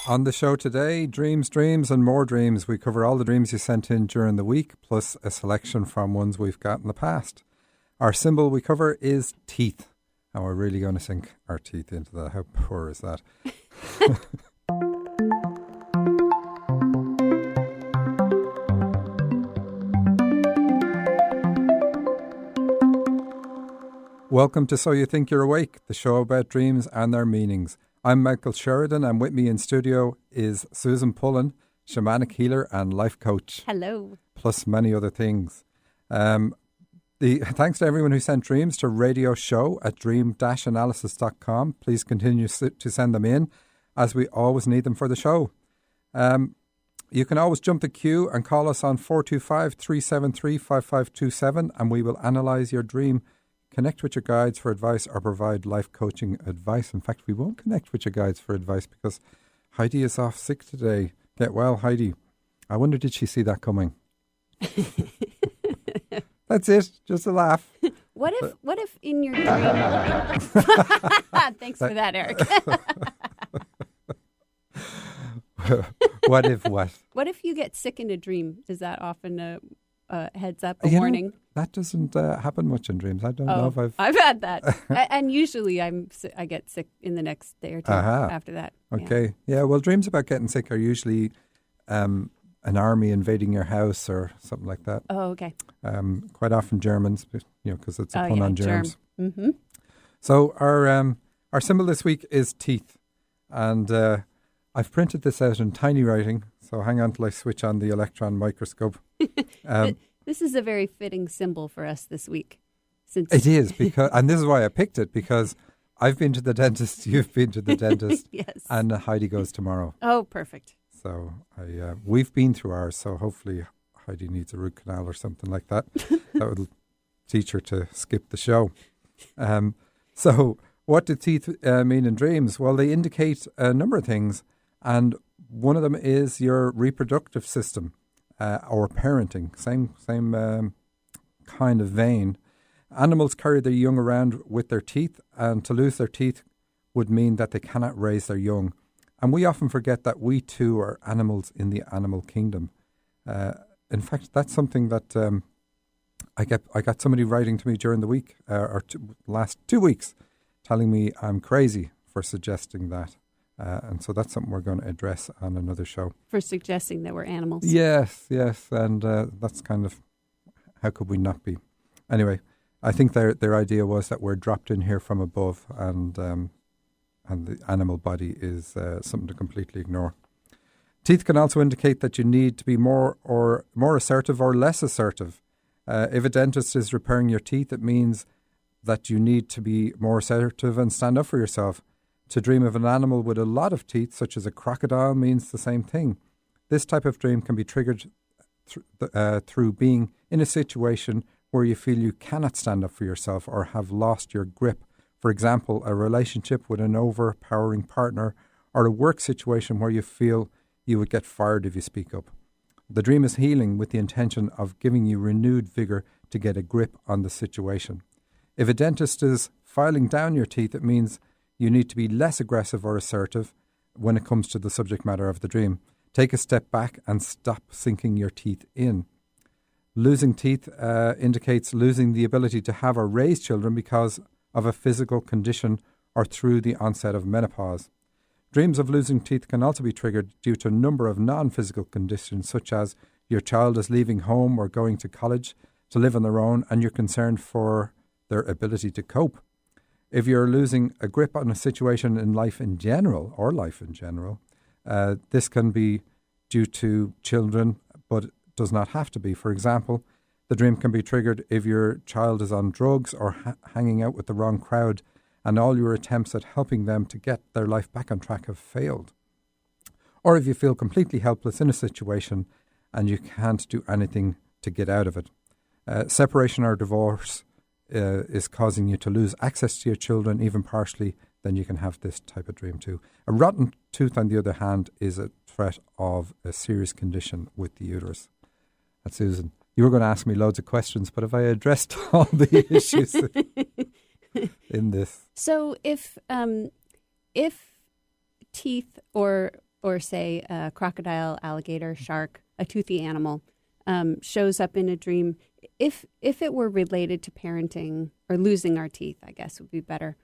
On the show today, dreams, and more dreams. We cover all the dreams you sent in during the week, plus a selection from ones we've got in the past. Our symbol we cover is teeth. And we're really going to sink our teeth into that. How poor is that? Welcome to So You Think You're Awake, the show about dreams and their meanings. I'm Michael Sheridan, and with me in studio is Susan Pullen, shamanic healer and life coach. Hello. Plus many other things. Thanks to everyone who sent dreams to RadioShow at dream-analysis.com. Please continue to send them in, as we always need them for the show. You can always jump the queue and call us on 425-373-5527, and we will analyse your dream, connect with your guides for advice, or provide life coaching advice. In fact, we won't connect with your guides for advice because Heidi is off sick today. Get well, Heidi. I wonder, did she see that coming? That's it. Just a laugh. What if in your dream... Thanks for that, Eric. What if what? What if you get sick in a dream? Is that often a heads up, a warning? That doesn't happen much in dreams. I don't know if I've had that. And usually I get sick in the next day or two after that. Okay. Yeah, well, dreams about getting sick are usually an army invading your house or something like that. Oh, okay. Quite often Germans, because it's a pun on germs. Mm-hmm. So our symbol this week is teeth. And I've printed this out in tiny writing, so hang on till I switch on the electron microscope. This is a very fitting symbol for us this week. It is, and this is why I picked it, because I've been to the dentist, you've been to the dentist, yes, and Heidi goes tomorrow. Oh, perfect. So we've been through ours, so hopefully Heidi needs a root canal or something like that. That would teach her to skip the show. So what do teeth mean in dreams? Well, they indicate a number of things, and one of them is your reproductive system. Or parenting, same kind of vein. Animals carry their young around with their teeth, and to lose their teeth would mean that they cannot raise their young. And we often forget that we too are animals in the animal kingdom. In fact, that's something that I got somebody writing to me during the week, last 2 weeks, telling me I'm crazy for suggesting that. And so that's something we're going to address on another show. For suggesting that we're animals. Yes. And that's kind of, how could we not be? Anyway, I think their idea was that we're dropped in here from above, and the animal body is something to completely ignore. Teeth can also indicate that you need to be more assertive or less assertive. If a dentist is repairing your teeth, it means that you need to be more assertive and stand up for yourself. To dream of an animal with a lot of teeth, such as a crocodile, means the same thing. This type of dream can be triggered through being in a situation where you feel you cannot stand up for yourself or have lost your grip. For example, a relationship with an overpowering partner, or a work situation where you feel you would get fired if you speak up. The dream is healing with the intention of giving you renewed vigour to get a grip on the situation. If a dentist is filing down your teeth, it means you need to be less aggressive or assertive when it comes to the subject matter of the dream. Take a step back and stop sinking your teeth in. Losing teeth indicates losing the ability to have or raise children because of a physical condition or through the onset of menopause. Dreams of losing teeth can also be triggered due to a number of non-physical conditions, such as your child is leaving home or going to college to live on their own, and you're concerned for their ability to cope. If you're losing a grip on a situation in life in general, this can be due to children, but does not have to be. For example, the dream can be triggered if your child is on drugs or hanging out with the wrong crowd, and all your attempts at helping them to get their life back on track have failed. Or if you feel completely helpless in a situation and you can't do anything to get out of it. Separation or divorce is causing you to lose access to your children, even partially, then you can have this type of dream too. A rotten tooth, on the other hand, is a threat of a serious condition with the uterus. That's Susan. You were going to ask me loads of questions, but have I addressed all the issues in this? So if teeth or or say a crocodile, alligator, shark, a toothy animal, shows up in a dream, if it were related to parenting or losing our teeth, I guess would be better.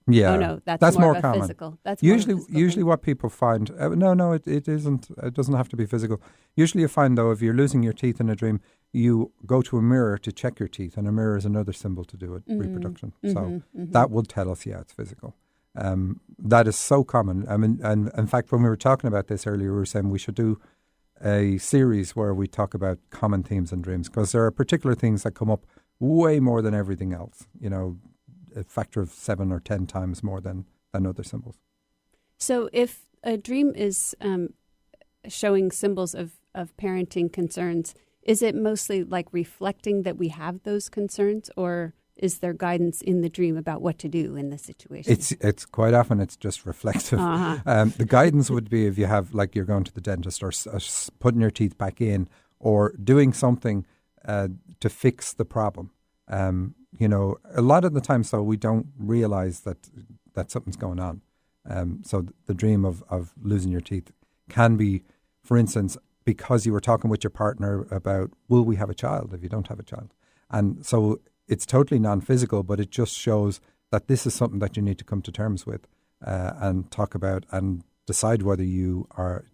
Yeah. Oh no, that's more of a common. physical. That's usually more of a physical thing. what people find. No, it isn't. It doesn't have to be physical. Usually, you find though, if you're losing your teeth in a dream, you go to a mirror to check your teeth, and a mirror is another symbol to do with reproduction. So that would tell us, yeah, it's physical. That is so common. I mean, and in fact, when we were talking about this earlier, we were saying we should do a series where we talk about common themes in dreams, because there are particular things that come up way more than everything else. You know, a factor of 7 or 10 times more than other symbols. So if a dream is showing symbols of parenting concerns, is it mostly like reflecting that we have those concerns, or is there guidance in the dream about what to do in the situation? It's quite often it's just reflective. The guidance would be if you have, like, you're going to the dentist, or putting your teeth back in, or doing something to fix the problem. You know, a lot of the time, so we don't realize that something's going on. So the dream of losing your teeth can be, for instance, because you were talking with your partner about, will we have a child if you don't have a child? And so it's totally non-physical, but it just shows that this is something that you need to come to terms with and talk about and decide whether you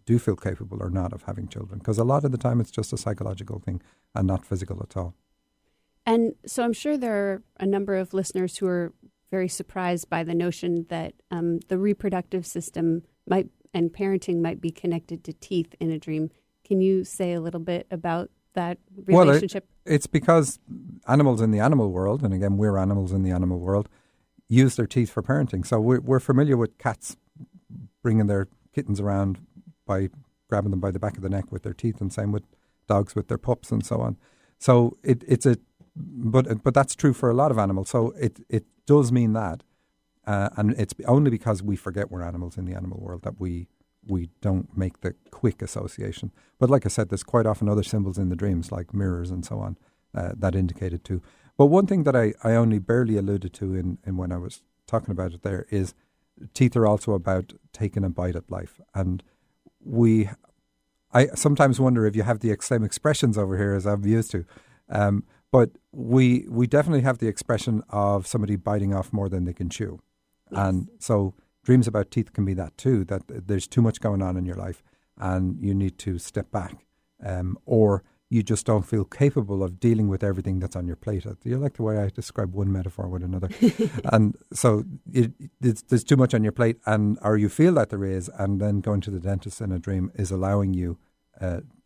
do feel capable or not of having children. Because a lot of the time it's just a psychological thing and not physical at all. And so I'm sure there are a number of listeners who are very surprised by the notion that the reproductive system and parenting might be connected to teeth in a dream. Can you say a little bit about that relationship? Well, it's because animals in the animal world, and again, we're animals in the animal world, use their teeth for parenting. So we're familiar with cats bringing their kittens around by grabbing them by the back of the neck with their teeth, and same with dogs with their pups and so on. So but that's true for a lot of animals. So it does mean that, and it's only because we forget we're animals in the animal world that we don't make the quick association. But like I said, there's quite often other symbols in the dreams, like mirrors and so on, that indicate it too. But one thing that I only barely alluded to in when I was talking about it there is teeth are also about taking a bite at life. And I sometimes wonder if you have the same expressions over here as I'm used to. But we definitely have the expression of somebody biting off more than they can chew. Yes. And so dreams about teeth can be that too, that there's too much going on in your life and you need to step back, or you just don't feel capable of dealing with everything that's on your plate. You like the way I describe one metaphor with another. And so there's too much on your plate, or you feel that there is, and then going to the dentist in a dream is allowing you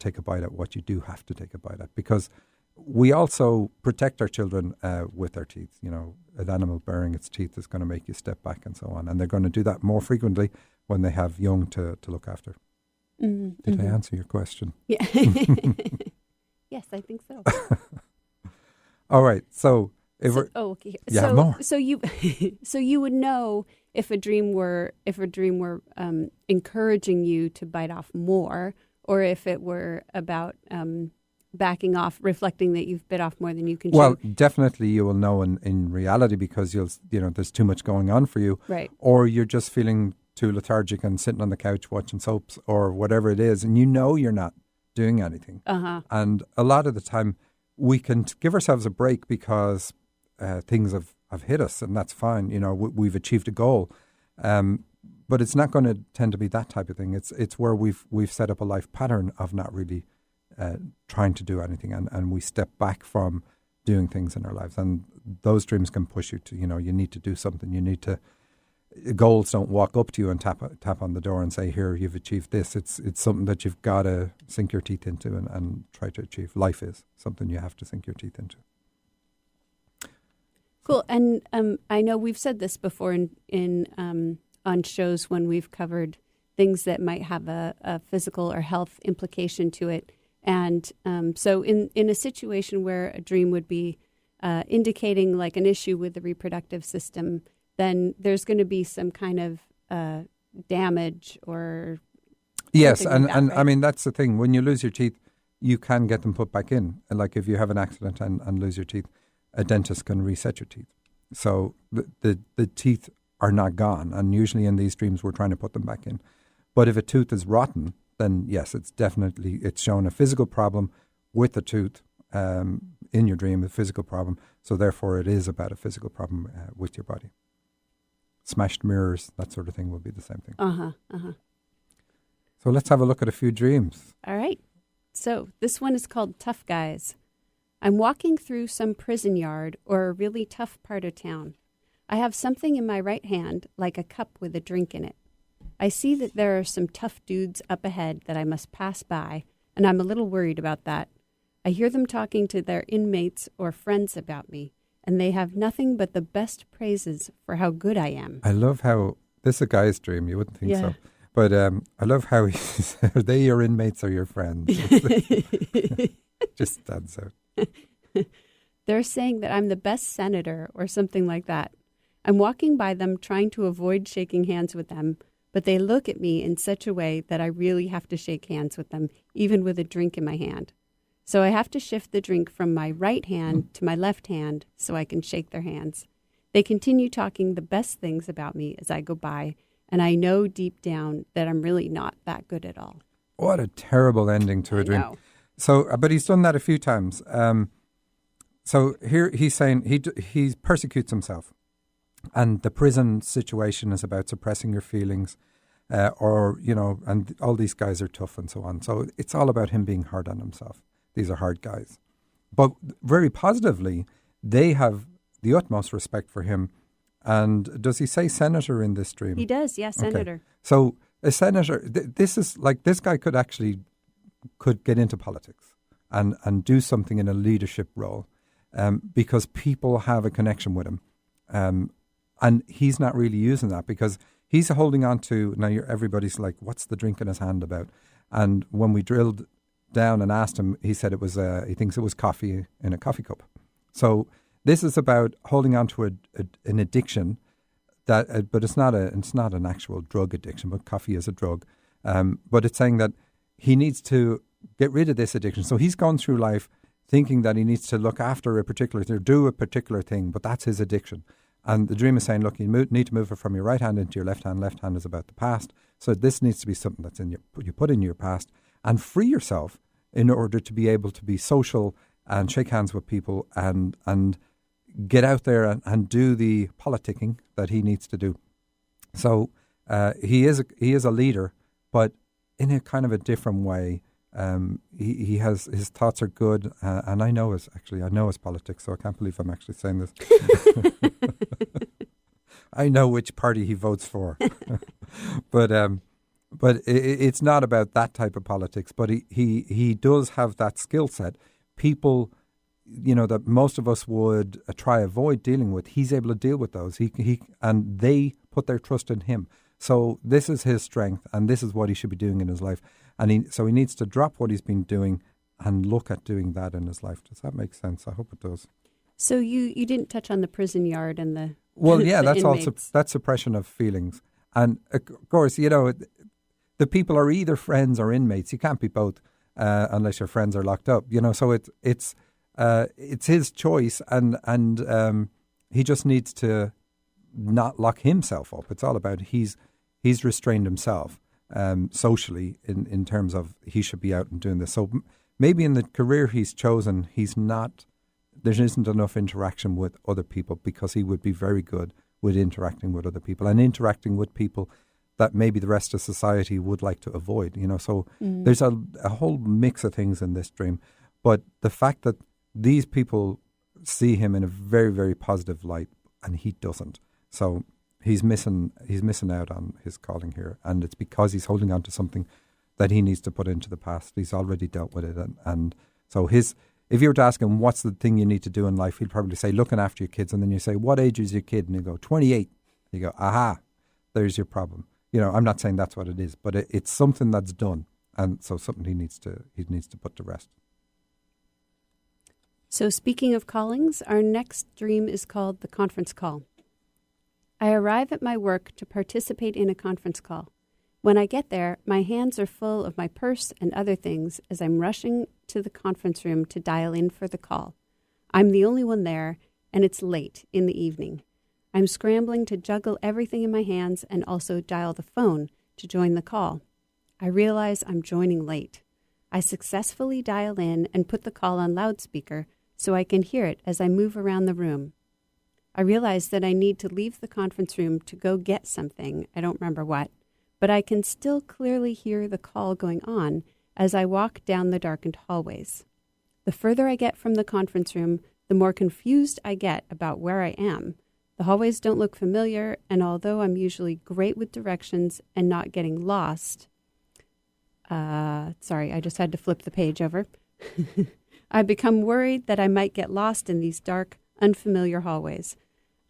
take a bite at what you do have to take a bite at, because we also protect our children with our teeth. You know, an animal baring its teeth is going to make you step back and so on. And they're going to do that more frequently when they have young to look after. Mm-hmm. Did I answer your question? Yeah. Yes, I think so. All right. So, okay. Yeah, more. So you would know if a dream were encouraging you to bite off more, or if it were about backing off, reflecting that you've bit off more than you can chew. Well, definitely you will know in reality, because there's too much going on for you. Right. Or you're just feeling too lethargic and sitting on the couch watching soaps or whatever it is, and you're not doing anything. Uh-huh. And a lot of the time we can give ourselves a break because things have hit us, and that's fine. You know, we've achieved a goal. But it's not going to tend to be that type of thing. It's where we've set up a life pattern of not really trying to do anything, and we step back from doing things in our lives, and those dreams can push you to, you need to do something. Goals don't walk up to you and tap on the door and say, here, you've achieved this. It's something that you've got to sink your teeth into and try to achieve. Life is something you have to sink your teeth into. Cool. And I know we've said this before in on shows when we've covered things that might have a physical or health implication to it. And so in a situation where a dream would be indicating like an issue with the reproductive system, then there's going to be some kind of damage or yes, and right? I mean, that's the thing. When you lose your teeth, you can get them put back in. Like if you have an accident and lose your teeth, a dentist can reset your teeth. So the teeth are not gone, and usually in these dreams we're trying to put them back in. But if a tooth is rotten, then yes, it's shown a physical problem with the tooth in your dream, a physical problem. So therefore it is about a physical problem with your body. Smashed mirrors, that sort of thing will be the same thing. So let's have a look at a few dreams. All right. So this one is called Tough Guys. I'm walking through some prison yard or a really tough part of town. I have something in my right hand, like a cup with a drink in it. I see that there are some tough dudes up ahead that I must pass by, and I'm a little worried about that. I hear them talking to their inmates or friends about me, and they have nothing but the best praises for how good I am. I love how, this is a guy's dream, you wouldn't think so. But I love how he says, are they your inmates or your friends? Just stands out. They're saying that I'm the best senator or something like that. I'm walking by them trying to avoid shaking hands with them, but they look at me in such a way that I really have to shake hands with them, even with a drink in my hand. So I have to shift the drink from my right hand to my left hand so I can shake their hands. They continue talking the best things about me as I go by, and I know deep down that I'm really not that good at all. What a terrible ending to a dream. Know. So, but he's done that a few times. So here he's saying he persecutes himself. And the prison situation is about suppressing your feelings and all these guys are tough and so on. So it's all about him being hard on himself. These are hard guys. But very positively, they have the utmost respect for him. And does he say senator in this dream? He does, yes, senator. Okay. So a senator, this is like, this guy could get into politics and do something in a leadership role because people have a connection with him. And he's not really using that because he's holding on to, now everybody's like, what's the drink in his hand about? And when we drilled down and asked him, he said he thinks it was coffee in a coffee cup. So this is about holding on to an addiction that, but it's not an actual drug addiction, but coffee is a drug. But it's saying that he needs to get rid of this addiction. So he's gone through life thinking that he needs to look after a particular thing, or do a particular thing, but that's his addiction. And the dream is saying, look, you need to move it from your right hand into your left hand. Left hand is about the past. So this needs to be something that's you put in your past and free yourself in order to be able to be social and shake hands with people and get out there and do the politicking that he needs to do. So he is a leader, but in a kind of a different way. He has, his thoughts are good, and I know his politics, so I can't believe I'm actually saying this. I know which party he votes for, but it's not about that type of politics. But he does have that skill set. People, that most of us would try avoid dealing with. He's able to deal with those. And they put their trust in him. So this is his strength, and this is what he should be doing in his life. And so he needs to drop what he's been doing and look at doing that in his life. Does that make sense? I hope it does. So you didn't touch on the prison yard and the that's inmates. also that's suppression of feelings. And of course, the people are either friends or inmates. You can't be both unless your friends are locked up. So it's his choice, and he just needs to not lock himself up. It's all about he's restrained himself socially in terms of he should be out and doing this. So maybe in the career he's chosen, there isn't enough interaction with other people, because he would be very good with interacting with other people and interacting with people that maybe the rest of society would like to avoid. So there's a whole mix of things in this dream. But the fact that these people see him in a very, very positive light and he doesn't. So he's missing out on his calling here, and it's because he's holding on to something that he needs to put into the past. He's already dealt with it, and so if you were to ask him what's the thing you need to do in life, he'd probably say looking after your kids, and then you say, what age is your kid? And you go 28. You go, aha, there's your problem. I'm not saying that's what it is, but it's something that's done, and so something he needs to put to rest. So speaking of callings, our next dream is called the conference call. I arrive at my work to participate in a conference call. When I get there, my hands are full of my purse and other things as I'm rushing to the conference room to dial in for the call. I'm the only one there, and it's late in the evening. I'm scrambling to juggle everything in my hands and also dial the phone to join the call. I realize I'm joining late. I successfully dial in and put the call on loudspeaker so I can hear it as I move around the room. I realize that I need to leave the conference room to go get something, I don't remember what, but I can still clearly hear the call going on as I walk down the darkened hallways. The further I get from the conference room, the more confused I get about where I am. The hallways don't look familiar, and although I'm usually great with directions and not getting lost, sorry, I just had to flip the page over. I become worried that I might get lost in these dark, unfamiliar hallways.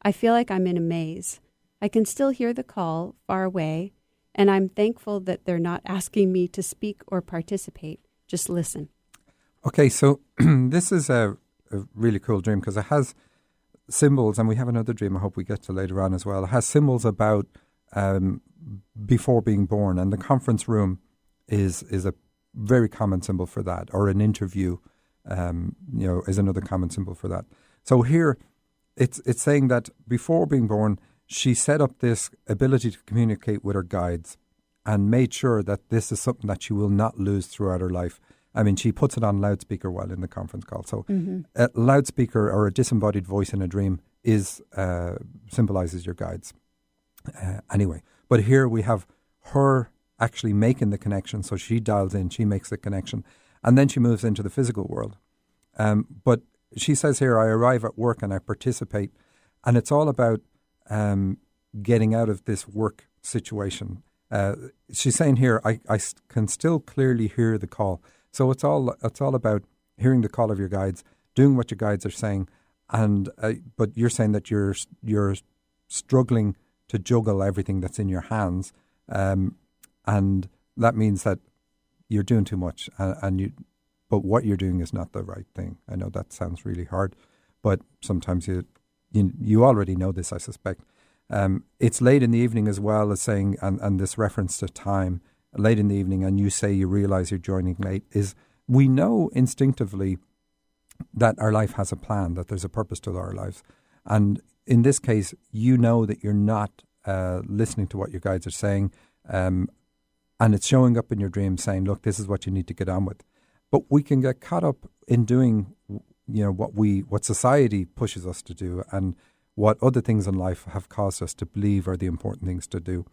I feel like I'm in a maze. I can still hear the call far away, and I'm thankful that they're not asking me to speak or participate. Just listen. Okay, so this is a really cool dream because it has symbols, and we have another dream I hope we get to later on as well. It has symbols about before being born, and the conference room is a very common symbol for that, or an interview, is another common symbol for that. So here, it's saying that before being born, she set up this ability to communicate with her guides and made sure that this is something that she will not lose throughout her life. I mean, she puts it on loudspeaker while in the conference call. So a loudspeaker or a disembodied voice in a dream symbolizes your guides. Anyway, but here we have her actually making the connection. So she dials in, she makes the connection, and then she moves into the physical world. But she says here, I arrive at work and I participate, and it's all about getting out of this work situation. She's saying here, I can still clearly hear the call. So it's all about hearing the call of your guides, doing what your guides are saying, and but you're saying that you're struggling to juggle everything that's in your hands, and that means that you're doing too much, but what you're doing is not the right thing. I know that sounds really hard, but sometimes you already know this, I suspect. It's late in the evening as well as saying, and this reference to time, late in the evening, and you say you realize you're joining late, is we know instinctively that our life has a plan, that there's a purpose to our lives. And in this case, you know that you're not listening to what your guides are saying, and it's showing up in your dreams saying, look, this is what you need to get on with. But we can get caught up in doing, what society pushes us to do, and what other things in life have caused us to believe are the important things to do.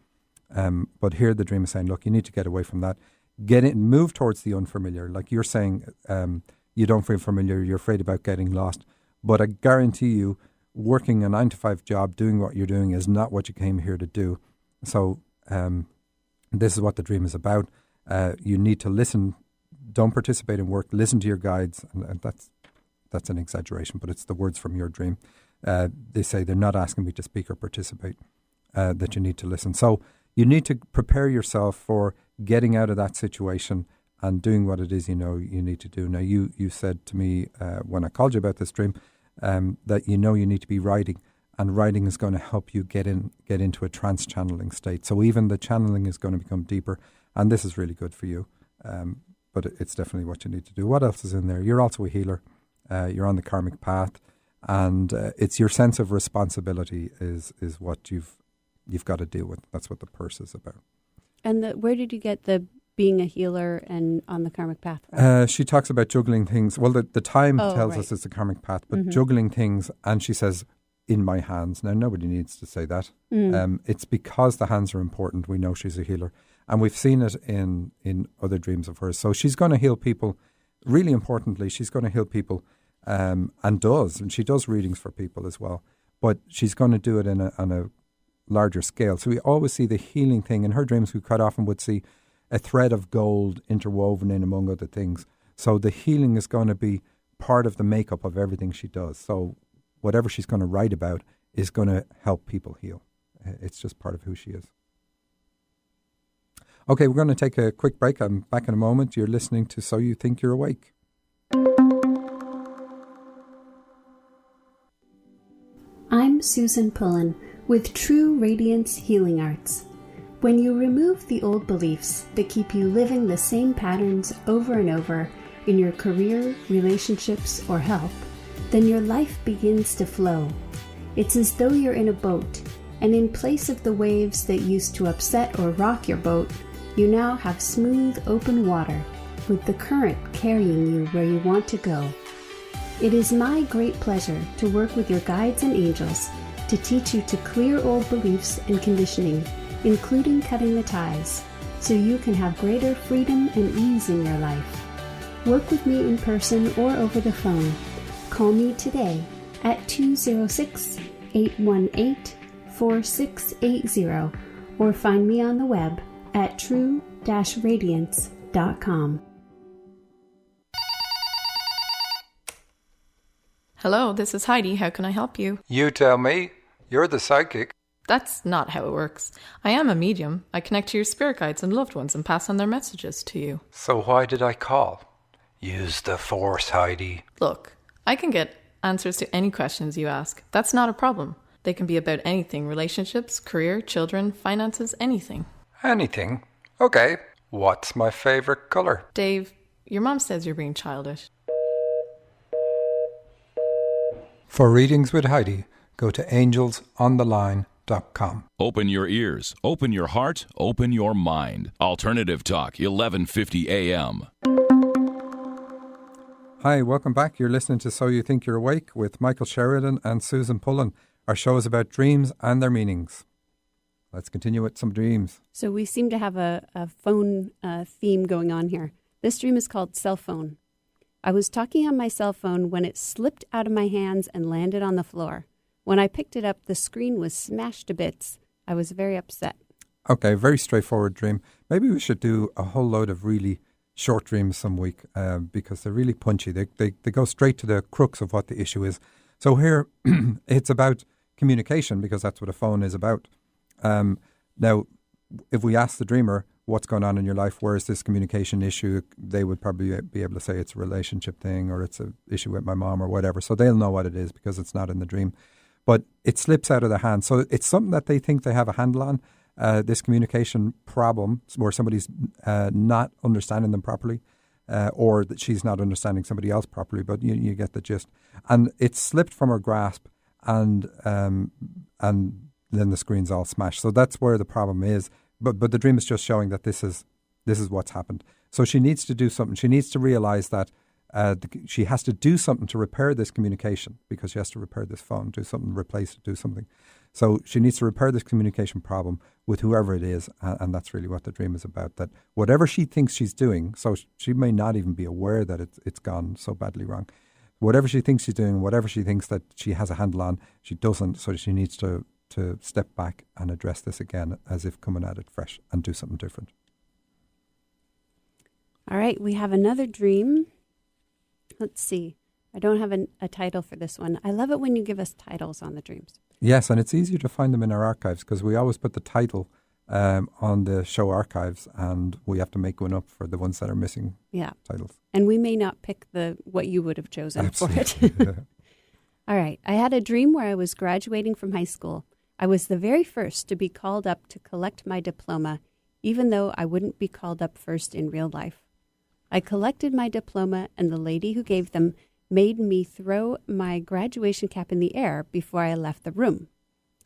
But here the dream is saying, look, you need to get away from that. Get in, move towards the unfamiliar. Like you're saying, you don't feel familiar, you're afraid about getting lost. But I guarantee you, working a 9-to-5 job, doing what you're doing is not what you came here to do. So this is what the dream is about. You need to listen. Don't participate in work. Listen to your guides. And that's an exaggeration, but it's the words from your dream. They say they're not asking me to speak or participate, that you need to listen. So you need to prepare yourself for getting out of that situation and doing what it is you know you need to do. Now, you said to me when I called you about this dream that you need to be writing, and writing is going to help you get into a trance-channeling state. So even the channeling is going to become deeper, and this is really good for you. But it's definitely what you need to do. What else is in there? You're also a healer. You're on the karmic path, and it's your sense of responsibility is what you've got to deal with. That's what the purse is about. And where did you get the being a healer and on the karmic path from? She talks about juggling things. Well, the time tells us it's the karmic path, but juggling things, and she says, in my hands. Now, nobody needs to say that. It's because the hands are important. We know she's a healer. And we've seen it in other dreams of hers. So she's going to heal people. Really importantly, she's going to heal people and she does readings for people as well. But she's going to do it on a larger scale. So we always see the healing thing. In her dreams, we quite often would see a thread of gold interwoven in among other things. So the healing is going to be part of the makeup of everything she does. So whatever she's going to write about is going to help people heal. It's just part of who she is. Okay, we're going to take a quick break. I'm back in a moment. You're listening to So You Think You're Awake. I'm Susan Pullen with True Radiance Healing Arts. When you remove the old beliefs that keep you living the same patterns over and over in your career, relationships, or health, then your life begins to flow. It's as though you're in a boat. And in place of the waves that used to upset or rock your boat, you now have smooth, open water, with the current carrying you where you want to go. It is my great pleasure to work with your guides and angels to teach you to clear old beliefs and conditioning, including cutting the ties, so you can have greater freedom and ease in your life. Work with me in person or over the phone. Call me today at 206-818-4680 or find me on the web at true-radiance.com. Hello, this is Heidi. How can I help you? You tell me. You're the psychic. That's not how it works. I am a medium. I connect to your spirit guides and loved ones and pass on their messages to you. So why did I call? Use the force, Heidi. Look, I can get answers to any questions you ask. That's not a problem. They can be about anything: relationships, career, children, finances, anything. Anything? Okay. What's my favorite color? Dave, your mom says you're being childish. For readings with Heidi, go to angelsontheline.com. Open your ears, open your heart, open your mind. Alternative Talk, 1150 AM. Hi, welcome back. You're listening to So You Think You're Awake with Michael Sheridan and Susan Pullen. Our show is about dreams and their meanings. Let's continue with some dreams. So we seem to have a phone theme going on here. This dream is called Cell Phone. I was talking on my cell phone when it slipped out of my hands and landed on the floor. When I picked it up, the screen was smashed to bits. I was very upset. Okay, very straightforward dream. Maybe we should do a whole load of really short dreams some week because they're really punchy. They go straight to the crux of what the issue is. So here, it's about communication because that's what a phone is about. Now, if we ask the dreamer what's going on in your life, where is this communication issue, they would probably be able to say it's a relationship thing or it's an issue with my mom or whatever. So they'll know what it is because it's not in the dream. But it slips out of their hands. So it's something that they think they have a handle on, this communication problem where somebody's not understanding them properly or that she's not understanding somebody else properly. But you get the gist. And it slipped from her grasp and then the screen's all smashed. So that's where the problem is. But the dream is just showing that this is what's happened. So she needs to do something. She needs to realize that she has to do something to repair this communication because she has to repair this phone, do something, replace it, do something. So she needs to repair this communication problem with whoever it is, and that's really what the dream is about. That whatever she thinks she's doing, so she may not even be aware that it's gone so badly wrong. Whatever she thinks she's doing, whatever she thinks that she has a handle on, she doesn't. So she needs to step back and address this again as if coming at it fresh and do something different. All right, we have another dream. Let's see. I don't have a title for this one. I love it when you give us titles on the dreams. Yes, and it's easier to find them in our archives because we always put the title on the show archives and we have to make one up for the ones that are missing titles. And we may not pick what you would have chosen Absolutely. for it. All right. I had a dream where I was graduating from high school. I was the very first to be called up to collect my diploma, even though I wouldn't be called up first in real life. I collected my diploma, and the lady who gave them made me throw my graduation cap in the air before I left the room.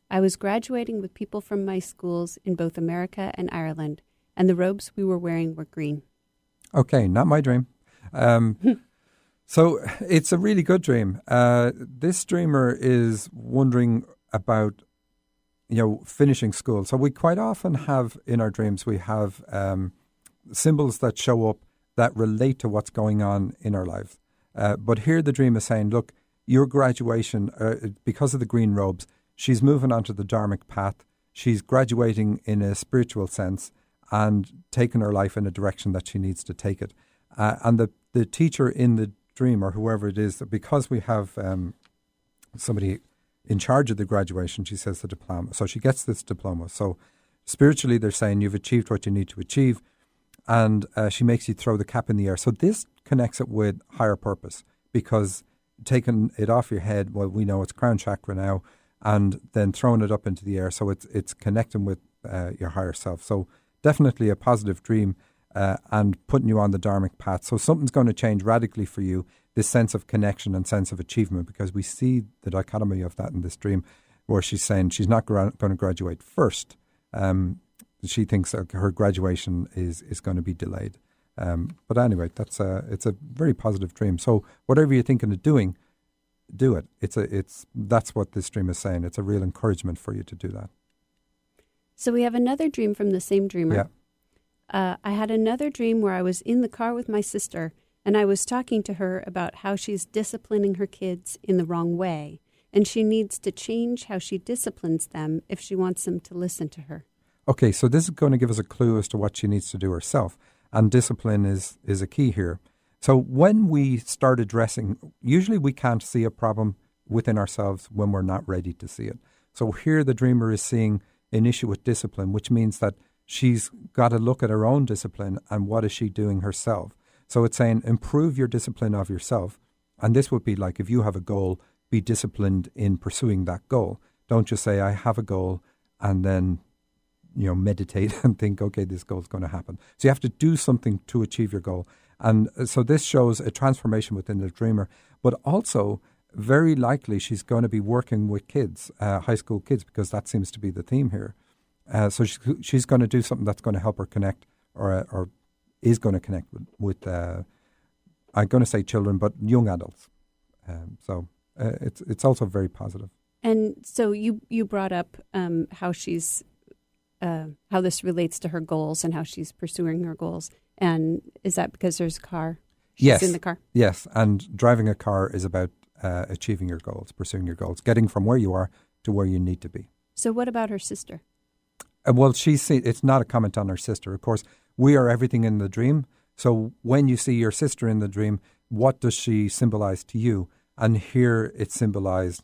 I was graduating with people from my schools in both America and Ireland, and the robes we were wearing were green. Okay, not my dream. So it's a really good dream. This dreamer is wondering about finishing school. So we quite often have in our dreams, we have symbols that show up that relate to what's going on in our lives. But here the dream is saying, look, your graduation, because of the green robes, she's moving on to the dharmic path. She's graduating in a spiritual sense and taking her life in a direction that she needs to take it. And the teacher in the dream, or whoever it is, because we have somebody in charge of the graduation, she says the diploma. So she gets this diploma. So spiritually, they're saying you've achieved what you need to achieve. And she makes you throw the cap in the air. So this connects it with higher purpose because taking it off your head, well, we know it's crown chakra now, and then throwing it up into the air. So it's connecting with your higher self. So definitely a positive dream and putting you on the dharmic path. So something's going to change radically for you, this sense of connection and sense of achievement, because we see the dichotomy of that in this dream. where she's saying she's not going to graduate first. She thinks that her graduation is going to be delayed. But anyway, it's a very positive dream. So whatever you're thinking of doing, do it. That's what this dream is saying. It's a real encouragement for you to do that. So we have another dream from the same dreamer. Yeah. I had another dream where I was in the car with my sister, and I was talking to her about how she's disciplining her kids in the wrong way, and she needs to change how she disciplines them if she wants them to listen to her. Okay, so this is going to give us a clue as to what she needs to do herself, and discipline is a key here. So when we start addressing, usually we can't see a problem within ourselves when we're not ready to see it. So here the dreamer is seeing an issue with discipline, which means that she's got to look at her own discipline and what is she doing herself. So it's saying improve your discipline of yourself. And this would be like if you have a goal, be disciplined in pursuing that goal. Don't just say, I have a goal, and then meditate and think, okay, this goal is going to happen. So you have to do something to achieve your goal. And so this shows a transformation within the dreamer, but also very likely she's going to be working with kids, high school kids, because that seems to be the theme here. So she's going to do something that's going to help her connect or is going to connect with I'm going to say children, but young adults. So it's also very positive. And so you brought up how she's how this relates to her goals and how she's pursuing her goals. And is that because there's a car? She's in the car? Yes, and driving a car is about achieving your goals, pursuing your goals, getting from where you are to where you need to be. So what about her sister? Well, it's not a comment on her sister. Of course, we are everything in the dream. So when you see your sister in the dream, what does she symbolize to you? And here it's symbolized,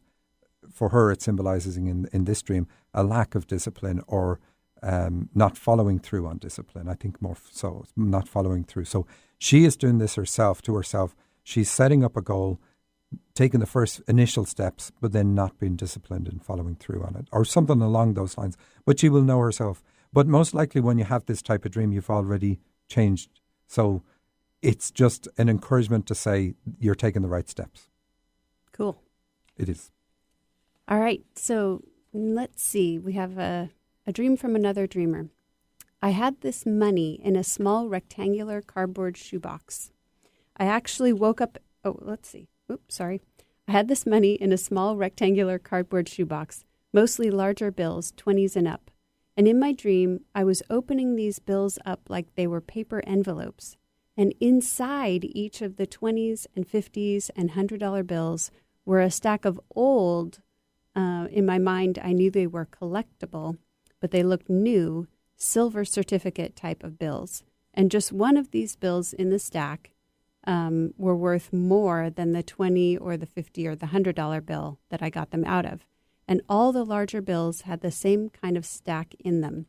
for her, it symbolizes in this dream a lack of discipline or not following through on discipline. I think more so, not following through. So she is doing this herself to herself. She's setting up a goal, taking the first initial steps, but then not being disciplined and following through on it, or something along those lines. But she will know herself. But most likely when you have this type of dream, you've already changed. So it's just an encouragement to say you're taking the right steps. Cool. It is. All right. So let's see. We have a dream from another dreamer. I had this money in a small rectangular cardboard shoebox. I actually woke up. I had this money in a small rectangular cardboard shoebox, mostly larger bills, 20s and up. And in my dream, I was opening these bills up like they were paper envelopes. And inside each of the 20s and 50s and $100 bills were a stack of old, in my mind, I knew they were collectible, but they looked new, silver certificate type of bills. And just one of these bills in the stack were worth more than the 20 or the 50 or the $100 bill that I got them out of. And all the larger bills had the same kind of stack in them.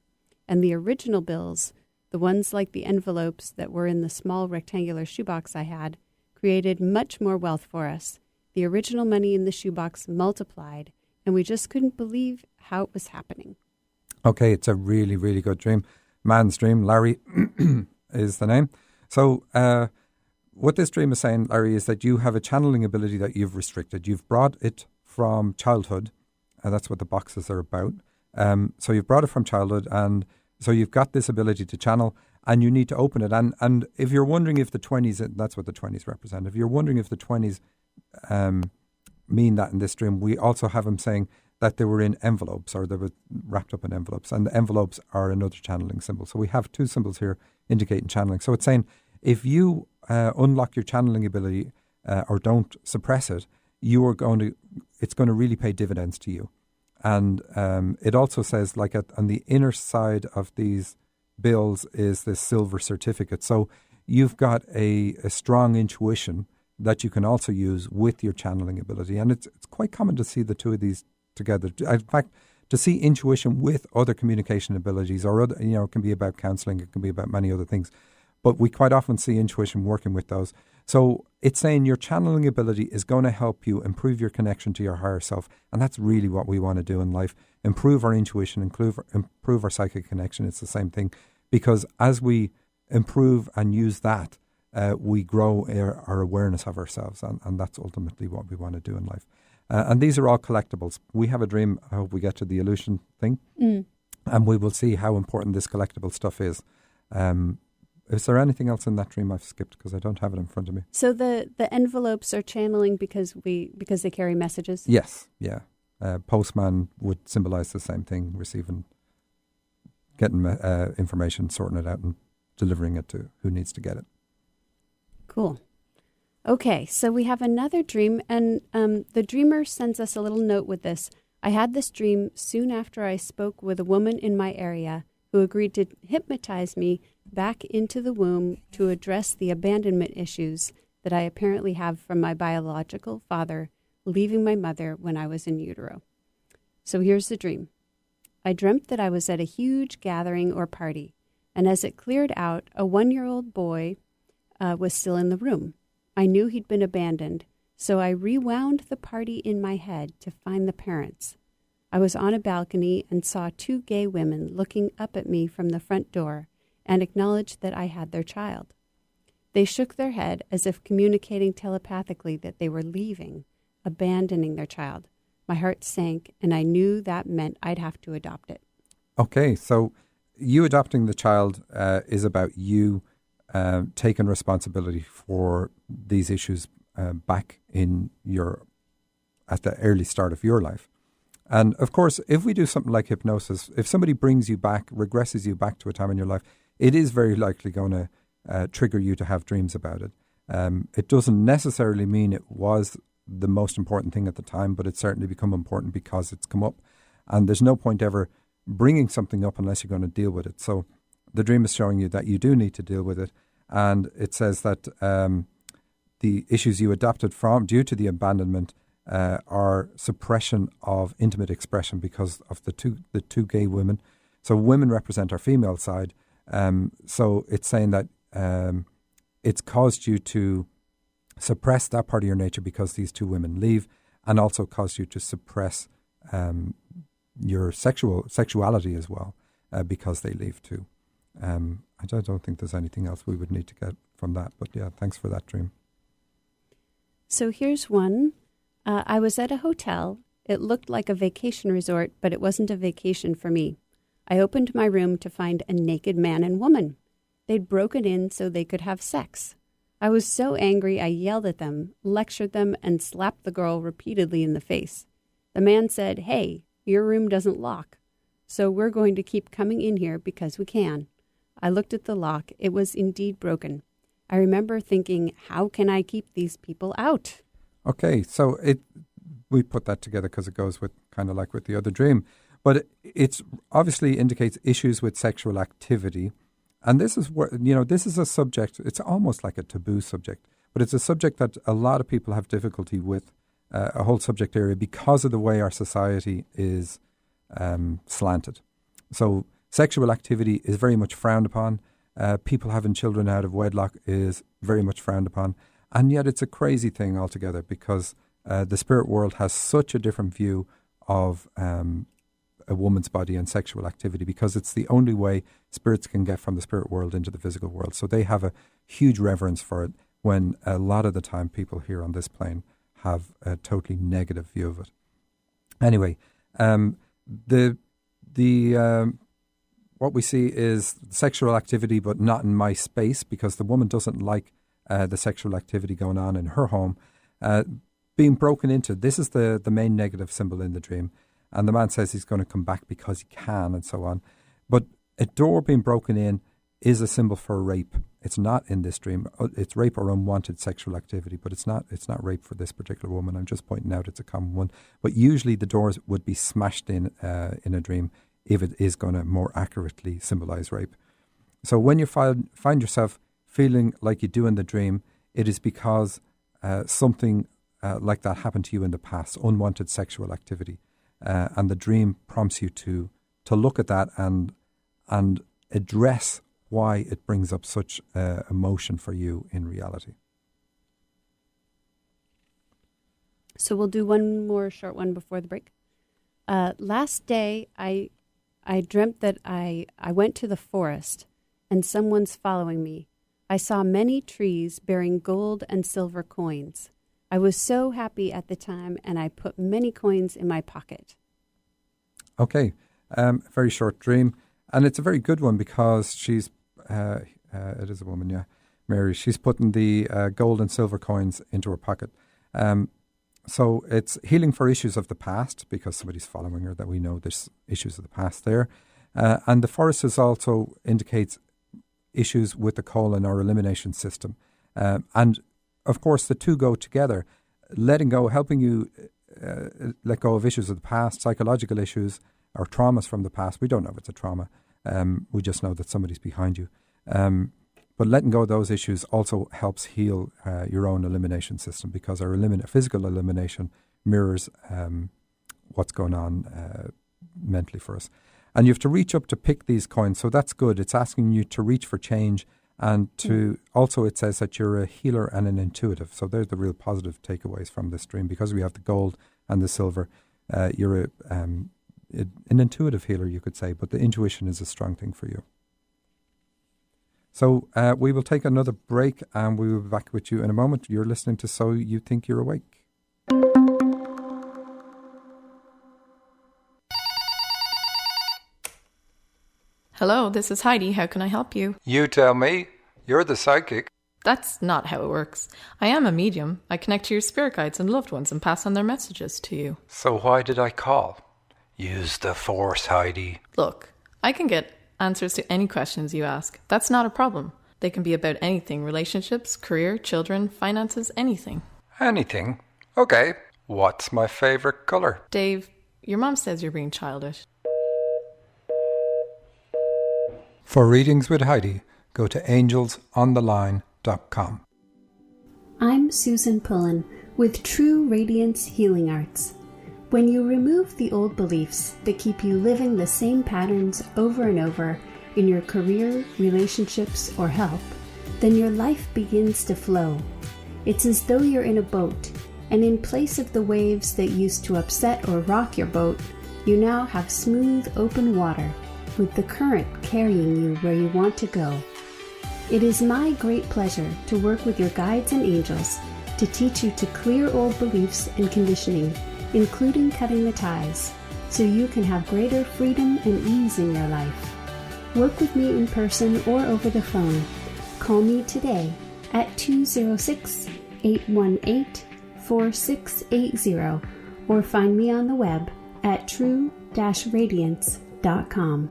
And the original bills, the ones like the envelopes that were in the small rectangular shoebox I had, created much more wealth for us. The original money in the shoebox multiplied, and we just couldn't believe how it was happening. Okay, it's a really, really good dream. Man's dream, Larry is the name. So what this dream is saying, Larry, is that you have a channeling ability that you've restricted. You've brought it from childhood. That's what the boxes are about. So you've brought it from childhood, and so you've got this ability to channel, and you need to open it. And if you're wondering if the 20s, that's what the 20s represent. If you're wondering if the 20s mean that in this dream, we also have him saying that they were in envelopes, or they were wrapped up in envelopes, and the envelopes are another channeling symbol. So we have two symbols here indicating channeling. So it's saying if you unlock your channeling ability or don't suppress it, it's going to really pay dividends to you. And it also says, like on the inner side of these bills is this silver certificate. So you've got a strong intuition that you can also use with your channeling ability. And it's quite common to see the two of these together. In fact, to see intuition with other communication abilities, or other, it can be about counseling, it can be about many other things. But we quite often see intuition working with those. So it's saying your channeling ability is going to help you improve your connection to your higher self. And that's really what we want to do in life. Improve our intuition, improve our psychic connection. It's the same thing. Because as we improve and use that, we grow our awareness of ourselves. And that's ultimately what we want to do in life. And these are all collectibles. We have a dream. I hope we get to the Aleutian thing. And we will see how important this collectible stuff is. Is there anything else in that dream I've skipped because I don't have it in front of me? So the envelopes are channeling because they carry messages? Yes, yeah. Postman would symbolize the same thing, getting information, sorting it out and delivering it to who needs to get it. Cool. Okay, so we have another dream, and the dreamer sends us a little note with this. I had this dream soon after I spoke with a woman in my area who agreed to hypnotize me back into the womb to address the abandonment issues that I apparently have from my biological father leaving my mother when I was in utero. So here's the dream. I dreamt that I was at a huge gathering or party, and as it cleared out, a 1-year-old boy was still in the room. I knew he'd been abandoned, so I rewound the party in my head to find the parents. I was on a balcony and saw 2 gay women looking up at me from the front door and acknowledged that I had their child. They shook their head as if communicating telepathically that they were leaving, abandoning their child. My heart sank, and I knew that meant I'd have to adopt it. Okay, so you adopting the child is about you taking responsibility for these issues back at the early start of your life. And of course, if we do something like hypnosis, if somebody brings you back, regresses you back to a time in your life, it is very likely going to trigger you to have dreams about it. It doesn't necessarily mean it was the most important thing at the time, but it's certainly become important because it's come up. And there's no point ever bringing something up unless you're going to deal with it. So the dream is showing you that you do need to deal with it. And it says that the issues you adopted from due to the abandonment are suppression of intimate expression because of the two gay women. So women represent our female side. So it's saying that it's caused you to suppress that part of your nature because these 2 women leave, and also caused you to suppress your sexuality as well because they leave too. I don't think there's anything else we would need to get from that. But yeah, thanks for that dream. So here's one. I was at a hotel. It looked like a vacation resort, but it wasn't a vacation for me. I opened my room to find a naked man and woman. They'd broken in so they could have sex. I was so angry I yelled at them, lectured them, and slapped the girl repeatedly in the face. The man said, "Hey, your room doesn't lock, so we're going to keep coming in here because we can." I looked at the lock. It was indeed broken. I remember thinking, how can I keep these people out? Okay, so we put that together because it goes with kind of like with the other dream. But it's obviously indicates issues with sexual activity. And this is where, this is a subject, it's almost like a taboo subject, but it's a subject that a lot of people have difficulty with, a whole subject area, because of the way our society is slanted. So sexual activity is very much frowned upon. People having children out of wedlock is very much frowned upon. And yet it's a crazy thing altogether because the spirit world has such a different view of a woman's body and sexual activity because it's the only way spirits can get from the spirit world into the physical world. So they have a huge reverence for it when a lot of the time people here on this plane have a totally negative view of it. Anyway, what we see is sexual activity, but not in my space because the woman doesn't like the sexual activity going on in her home. Being broken into, this is the main negative symbol in the dream. And the man says he's going to come back because he can and so on. But a door being broken in is a symbol for rape. It's not in this dream. It's rape or unwanted sexual activity, but it's not rape for this particular woman. I'm just pointing out it's a common one. But usually the doors would be smashed in a dream if it is going to more accurately symbolize rape. So when you find yourself feeling like you do in the dream, it is because something like that happened to you in the past, unwanted sexual activity. And the dream prompts you to look at that and address why it brings up such emotion for you in reality. So we'll do one more short one before the break. Last day, I dreamt that I went to the forest and someone's following me. I saw many trees bearing gold and silver coins. I was so happy at the time, and I put many coins in my pocket. Okay, very short dream. And it's a very good one because she's, it is a woman, yeah, Mary. She's putting the gold and silver coins into her pocket. So it's healing for issues of the past because somebody's following her that we know there's issues of the past there. And the forest also indicates issues with the colon or elimination system. And of course, the two go together. Letting go, helping you let go of issues of the past, psychological issues or traumas from the past. We don't know if it's a trauma. We just know that somebody's behind you. But letting go of those issues also helps heal your own elimination system because our physical elimination mirrors what's going on mentally for us. And you have to reach up to pick these coins. So that's good. It's asking you to reach for change and to also it says that you're a healer and an intuitive. So they're the real positive takeaways from this dream. Because we have the gold and the silver, you're an intuitive healer, you could say, but the intuition is a strong thing for you. So we will take another break and we will be back with you in a moment. You're listening to So You Think You're Awake. Hello, this is Heidi. How can I help you? You tell me. You're the psychic. That's not how it works. I am a medium. I connect to your spirit guides and loved ones and pass on their messages to you. So why did I call? Use the force, Heidi. Look, I can get answers to any questions you ask. That's not a problem. They can be about anything: relationships, career, children, finances, anything. Anything? Okay. What's my favorite color? Dave, your mom says you're being childish. For readings with Heidi, go to angelsontheline.com. I'm Susan Pullen with True Radiance Healing Arts. When you remove the old beliefs that keep you living the same patterns over and over in your career, relationships, or health, then your life begins to flow. It's as though you're in a boat, and in place of the waves that used to upset or rock your boat, you now have smooth, open water with the current carrying you where you want to go. It is my great pleasure to work with your guides and angels to teach you to clear old beliefs and conditioning, including cutting the ties, so you can have greater freedom and ease in your life. Work with me in person or over the phone. Call me today at 206-818-4680 or find me on the web at true-radiance.com.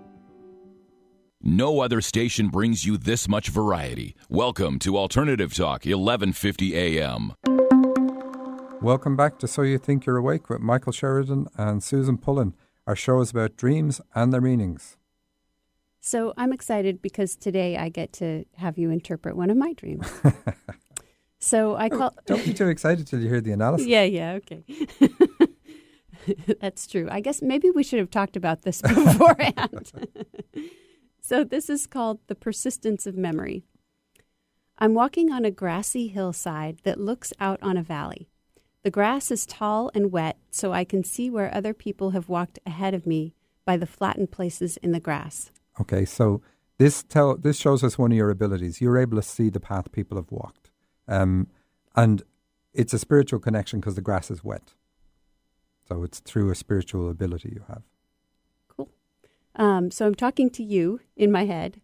No other station brings you this much variety. Welcome to Alternative Talk, 1150 AM. Welcome back to So You Think You're Awake with Michael Sheridan and Susan Pullen. Our show is about dreams and their meanings. So I'm excited because today I get to have you interpret one of my dreams. So I call... Don't be too excited till you hear the analysis. Yeah, okay. That's true. I guess maybe we should have talked about this beforehand. So this is called The Persistence of Memory. I'm walking on a grassy hillside that looks out on a valley. The grass is tall and wet, so I can see where other people have walked ahead of me by the flattened places in the grass. Okay, so this shows us one of your abilities. You're able to see the path people have walked. And it's a spiritual connection because the grass is wet. So it's through a spiritual ability you have. Cool. So I'm talking to you in my head,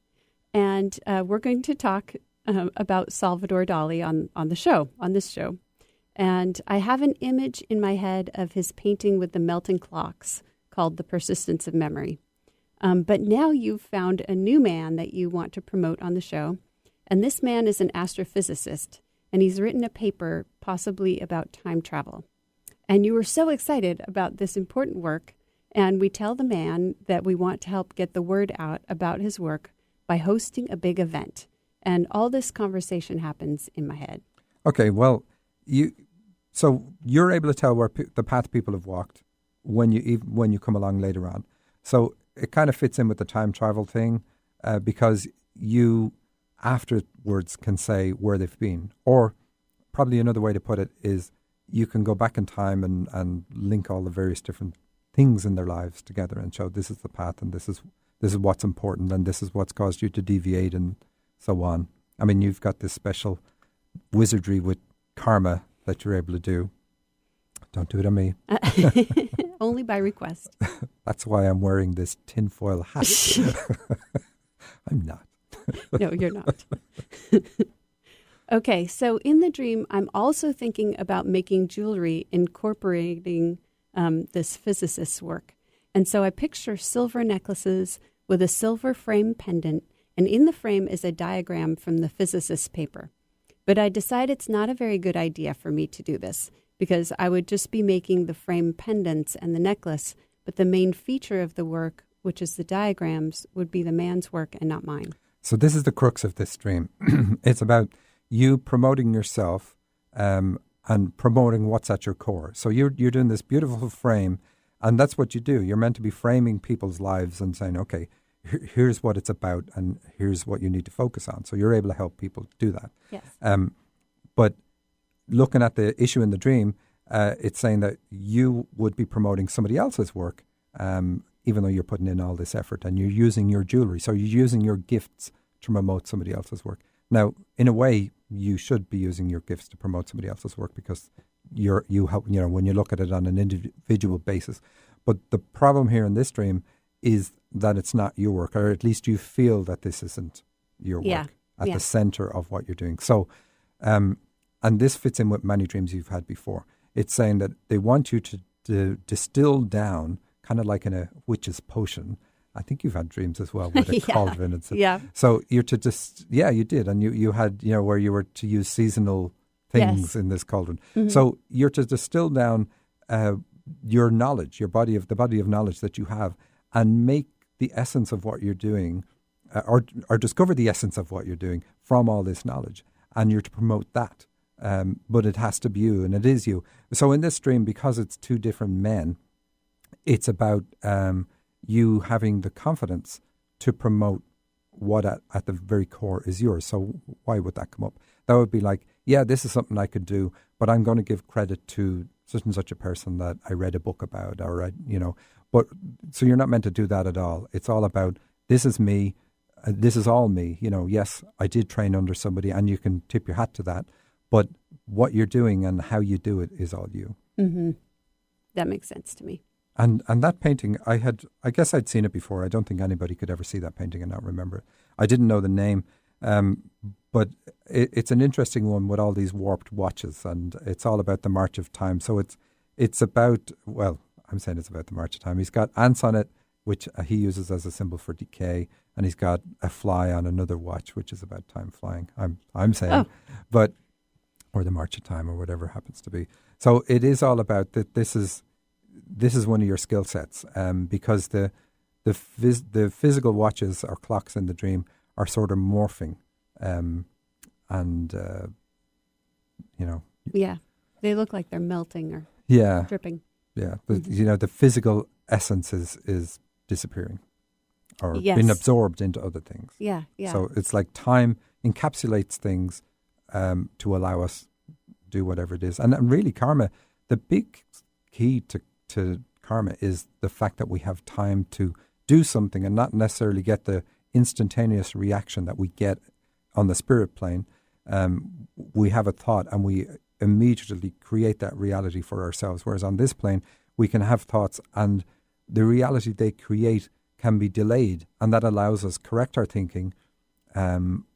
and we're going to talk about Salvador Dali on this show. And I have an image in my head of his painting with the melting clocks called The Persistence of Memory. But now you've found a new man that you want to promote on the show. And this man is an astrophysicist, and he's written a paper possibly about time travel. And you were so excited about this important work, and we tell the man that we want to help get the word out about his work by hosting a big event. And all this conversation happens in my head. Okay, well, you're able to tell where the path people have walked when you come along later on. So it kind of fits in with the time travel thing because you afterwards can say where they've been. Or probably another way to put it is you can go back in time and link all the various different things in their lives together and show this is the path and this is what's important and this is what's caused you to deviate and so on. I mean, you've got this special wizardry with karma that you're able to do. Don't do it on me. Only by request. That's why I'm wearing this tinfoil hat. I'm not. No, you're not. Okay, so in the dream, I'm also thinking about making jewelry incorporating this physicist's work. And so I picture silver necklaces with a silver frame pendant, and in the frame is a diagram from the physicist's paper. But I decide it's not a very good idea for me to do this, because I would just be making the frame pendants and the necklace, but the main feature of the work, which is the diagrams, would be the man's work and not mine. So this is the crux of this dream. It's about you promoting yourself and promoting what's at your core. So you're doing this beautiful frame, and that's what you do. You're meant to be framing people's lives and saying, okay, here's what it's about, and here's what you need to focus on. So you're able to help people do that. Yes. But looking at the issue in the dream, it's saying that you would be promoting somebody else's work, even though you're putting in all this effort, and you're using your jewelry. So you're using your gifts to promote somebody else's work. Now, in a way, you should be using your gifts to promote somebody else's work, because you help, when you look at it on an individual basis. But the problem here in this dream is that it's not your work, or at least you feel that this isn't your work at the center of what you're doing. So, and this fits in with many dreams you've had before. It's saying that they want you to distill down, kind of like in a witch's potion. I think you've had dreams as well with a cauldron and stuff. Yeah. So you're to you did. And you had, where you were to use seasonal things in this cauldron. Mm-hmm. So you're to distill down your knowledge, the body of knowledge that you have, and make the essence of what you're doing, or discover the essence of what you're doing from all this knowledge. And you're to promote that. But it has to be you, and it is you. So in this dream, because it's two different men, it's about you having the confidence to promote what at the very core is yours. So why would that come up? That would be like, this is something I could do, but I'm going to give credit to such and such a person that I read a book about, or But so you're not meant to do that at all. It's all about, this is me, this is all me. Yes, I did train under somebody, and you can tip your hat to that. But what you're doing and how you do it is all you. Mm-hmm. That makes sense to me. And that painting, I guess I'd seen it before. I don't think anybody could ever see that painting and not remember it. I didn't know the name, but it's an interesting one with all these warped watches, and it's all about the march of time. So it's about, I'm saying it's about the march of time. He's got ants on it, which he uses as a symbol for decay, and he's got a fly on another watch, which is about time flying. I'm saying, or the march of time, or whatever it happens to be. So it is all about that. This is one of your skill sets, because the physical watches or clocks in the dream are sort of morphing, Yeah, they look like they're melting or dripping. Yeah, but the physical essence is disappearing, or being absorbed into other things. Yeah. So it's like time encapsulates things to allow us do whatever it is. And really, karma, the big key to karma is the fact that we have time to do something and not necessarily get the instantaneous reaction that we get on the spirit plane. We have a thought and we immediately create that reality for ourselves. Whereas on this plane, we can have thoughts and the reality they create can be delayed, and that allows us correct our thinking,